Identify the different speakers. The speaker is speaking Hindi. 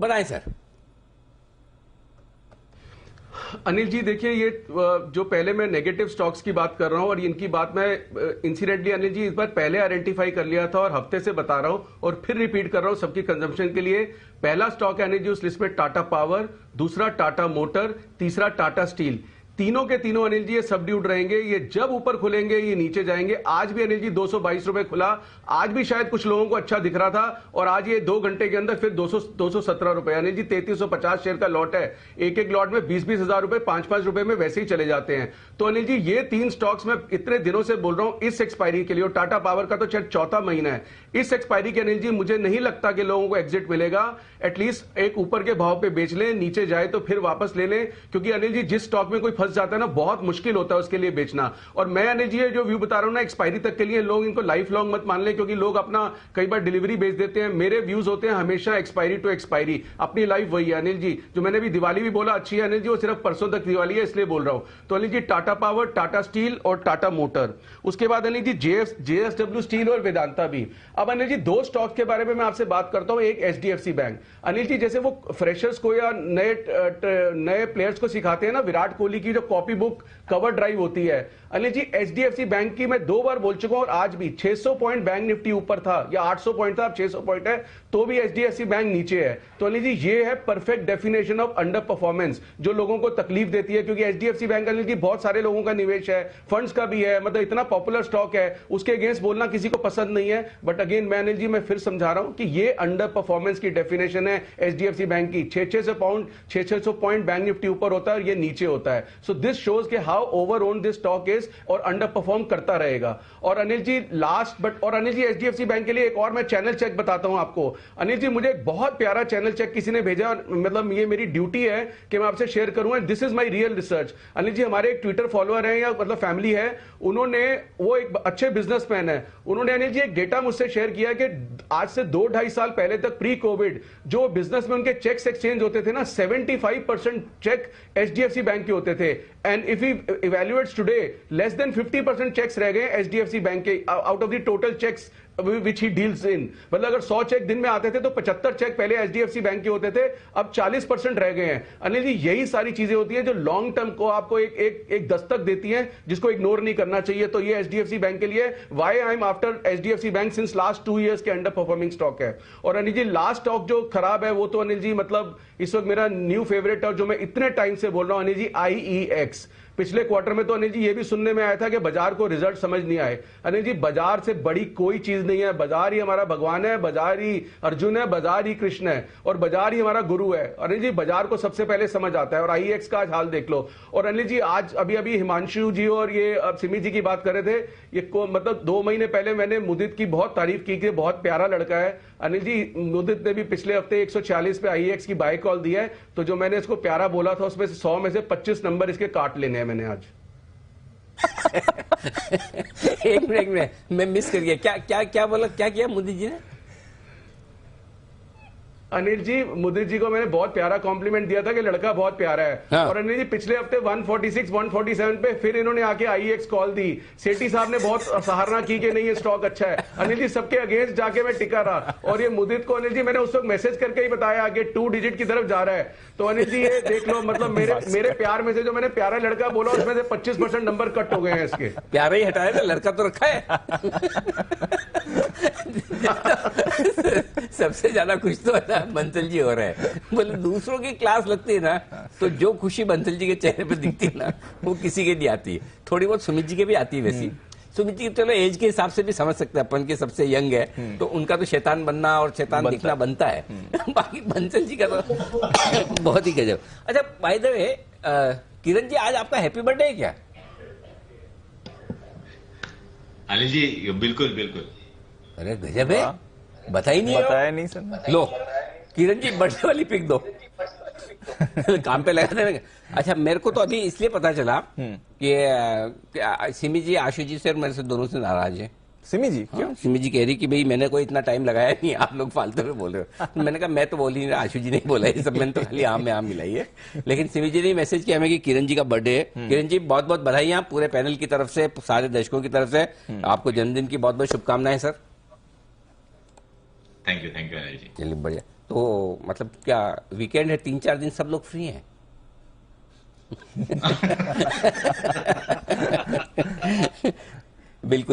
Speaker 1: बताएं सर।
Speaker 2: अनिल जी देखिए, ये जो पहले मैं नेगेटिव स्टॉक्स की बात कर रहा हूं और इनकी बात मैं इंसिडेंटली अनिल जी इस बार पहले आइडेंटिफाई कर लिया था और हफ्ते से बता रहा हूं और फिर रिपीट कर रहा हूं सबकी कंजम्पशन के लिए। पहला स्टॉक है अनिल जी उस लिस्ट में टाटा पावर, दूसरा टाटा मोटर, तीसरा टाटा स्टील। तीनों के तीनों अनिल जी ये सबड्यूड रहेंगे। ये जब ऊपर खुलेंगे ये नीचे जाएंगे। आज भी अनिल जी 222 रुपए खुला, आज भी शायद कुछ लोगों को अच्छा दिख रहा था और आज ये 2 घंटे के अंदर फिर 217 रुपए। अनिल जी 3350 शेयर का लॉट है। एक एक लॉट में 20-20 हजार रुपए 5-5 रुपए में वैसे ही चले जाते हैं। तो अनिल जी ये 3 स्टॉक्स मैं इतने दिनों से बोल रहा हूं इस एक्सपायरी के लिए, और टाटा पावर का तो शायद चौथा महीना है इस एक्सपायरी के। अनिल जी मुझे नहीं लगता कि लोगों को एग्जिट मिलेगा। एटलीस्ट एक ऊपर के भाव पे बेच लें, नीचे जाए तो फिर वापस ले लें, क्योंकि अनिल जी जिस स्टॉक में कोई फंस जाता है ना बहुत मुश्किल होता है उसके लिए बेचना। और मैं अनिल जी जो व्यू बता रहा हूं ना एक्सपायरी तक के लिए, लोग इनको लाइफ लॉन्ग मत मान ले, क्योंकि लोग अपना कई बार डिलीवरी बेच देते हैं। मेरे व्यूज होते हैं हमेशा एक्सपायरी टू एक्सपायरी, अपनी लाइफ वही है अनिल जी। जो मैंने भी दिवाली भी बोला अच्छी है अनिल जी, वो सिर्फ परसों तक दिवाली है इसलिए बोल रहा हूं। तो अनिल जी टाटा पावर, टाटा स्टील और टाटा मोटर। उसके बाद अनिल जी जेएसडब्ल्यू स्टील और वेदांता भी। अब अनिल जी 2 स्टॉक के बारे में मैं आपसे बात करता हूं। एक एचडीएफसी बैंक। अनिल जी जैसे वो फ्रेशर्स को या नए प्लेयर्स को सिखाते हैं ना, विराट कोहली की जो कॉपी बुक कवर ड्राइव होती है, अनिल जी एचडीएफसी बैंक की मैं 2 बार बोल चुका हूं और आज भी 600 पॉइंट बैंक निफ्टी ऊपर था या 800 पॉइंट था, अब 600 पॉइंट है तो भी एचडीएफसी बैंक नीचे है। तो अनिल जी ये है perfect definition of under performance जो लोगों को तकलीफ देती है, क्योंकि एचडीएफसी बैंक अनिल जी बहुत सारे लोगों का निवेश है, फंड्स का भी है, मतलब इतना पॉपुलर स्टॉक है, उसके अगेंस्ट बोलना किसी को पसंद नहीं है। बट अगेन मैं अनिल जी मैं फिर समझा रहा हूं कि ये अंडर परफॉर्मेंस की डेफिनेशन है एचडीएफसी बैंक की। 600 पॉइंट बैंक निफ्टी ऊपर होता है और ये नीचे होता है। सो दिस शोज के how over own this stock is और अंडर परफॉर्म करता रहेगा। और अनिल जी लास्ट बट और अनिल जी एचडीएफसी बैंक के लिए एक और मैं चैनल चेक बताता हूं आपको। अनिल जी मुझे एक बहुत प्यारा चैनल चेक किसी ने भेजा, मतलब ये मेरी ड्यूटी है कि मैं आपसे शेयर करूं, and this is my real research. Anil ji हमारे एक ट्विटर फॉलोअर हैं या मतलब फैमिली है, उन्होंने, वो एक अच्छे बिजनेसमैन है, उन्होंने अनिल जी एक डेटा मुझसे शेयर किया कि आज से 2-2.5 साल पहले तक प्री कोविड जो बिजनेस में उनके चेक्स एक्सचेंज होते थे ना, 75% चेक एचडीएफसी बैंक के होते थे। And if you evaluates today less than 50% cheques रह गए एचडीएफसी बैंक के out of the total cheques which he deals in. मतलब अगर 100 चेक दिन में आते थे तो 75 चेक पहले एचडीएफसी बैंक के होते थे, अब 40% रह गए हैं। अनिल जी यही सारी चीजें होती हैं जो लॉन्ग टर्म को आपको एक दस्तक देती हैं जिसको इग्नोर नहीं करना चाहिए। तो ये एचडीएफसी बैंक के लिए why I am after HDFC bank since last 2 years के अंडर परफॉर्मिंग स्टॉक है। और अनिल जी लास्ट स्टॉक जो खराब है वो तो अनिल जी मतलब इस वक्त मेरा न्यू फेवरेट और जो मैं इतने टाइम से बोल रहा हूं अनिल जी, आईईएक्स। पिछले क्वार्टर में तो अनिल जी ये भी सुनने में आया था कि बाजार को रिजल्ट समझ नहीं आए। अनिल जी बाजार से बड़ी कोई चीज नहीं है, बाजार ही हमारा भगवान है, बाजार ही अर्जुन है, बाजार ही कृष्ण है और बाजार ही हमारा गुरु है। अनिल जी बाजार को सबसे पहले समझ आता है और आईएक्स का आज हाल देख लो। और अनिल जी आज अभी हिमांशु जी और ये सिमी जी की बात कर रहे थे, ये मतलब 2 महीने पहले मैंने मुदित की बहुत तारीफ की कि बहुत प्यारा लड़का है। अनिल जी मुदित ने भी पिछले हफ्ते 140 पे आईएक्स की बाय कॉल दी है, तो जो मैंने इसको प्यारा बोला था उसमें से 100 में से 25 नंबर इसके काट लेने हैं मैंने आज।
Speaker 1: एक मिनट मैं मिस कर गया, क्या बोला, क्या किया मुदित जी ने?
Speaker 2: अनिल जी मुदित जी को मैंने बहुत प्यारा कॉम्प्लीमेंट दिया था कि लड़का बहुत प्यारा है। हाँ। और अनिल जी पिछले हफ्ते 146 147 पे फिर इन्होंने आके आईएक्स कॉल दी। सेठी साहब ने बहुत सराहना की कि नहीं ये स्टॉक अच्छा है। अनिल जी सबके अगेंस्ट जाके मैं टिका रहा और ये मुदित को अनिल जी मैंने उस वक्त मैसेज करके ही बताया कि 2 डिजिट की तरफ जा रहा है। तो अनिल जी ये देख लो, मतलब मेरे प्यार में से जो मैंने प्यारा लड़का बोला उसमें से 25% नंबर कट हो गए हैं इसके।
Speaker 1: प्यारा ही हटाया था, लड़का तो रखा है। सबसे ज्यादा खुश तो बंसल जी हो रहे हैं। बोले दूसरों की क्लास लगती है ना, तो जो खुशी बंसल जी के चेहरे पे दिखती है ना वो किसी के नहीं आती है। थोड़ी बहुत सुमित जी के भी आती है वैसी। सुमित जी चलो एज के हिसाब से भी समझ सकते हैं, अपन के सबसे यंग है तो उनका तो शैतान बनना और शैतान दिखना बनता है। बाकी बंसल जी का तो बहुत ही गजब। अच्छा by the way Kiran ji आज आपका हैप्पी बर्थडे है क्या?
Speaker 3: अनिल जी बिल्कुल बिल्कुल।
Speaker 1: अरे गजब है, बताया नहीं सर। लो किरण जी बर्थडे वाली पिक दो। काम पे लगा देंगे। अच्छा मेरे को तो अभी इसलिए पता चला कि सिमी जी आशु जी से और मेरे से दोनों से नाराज है।
Speaker 4: सिमी जी क्यों?
Speaker 1: हाँ, सिमी जी कह रही कि भाई मैंने कोई इतना टाइम लगाया नहीं, आप लोग फालतू में बोल रहे हो। तो मैंने कहा मैं तो बोल ही नहीं, आशु जी ने बोला है सब, मैंने तो खाली आम में आम मिलाई है। लेकिन सिमी जी ने मैसेज किया हमें कि किरण जी का बर्थडे है। किरण जी बहुत बहुत बधाई पूरे पैनल की तरफ से, सारे दर्शकों की तरफ से। आपको जन्मदिन की बहुत बहुत शुभकामनाएं sir.
Speaker 3: Thank you Anil ji.
Speaker 1: चलिए बढ़िया। तो मतलब क्या वीकेंड है, 3-4 दिन सब लोग फ्री हैं? बिल्कुल।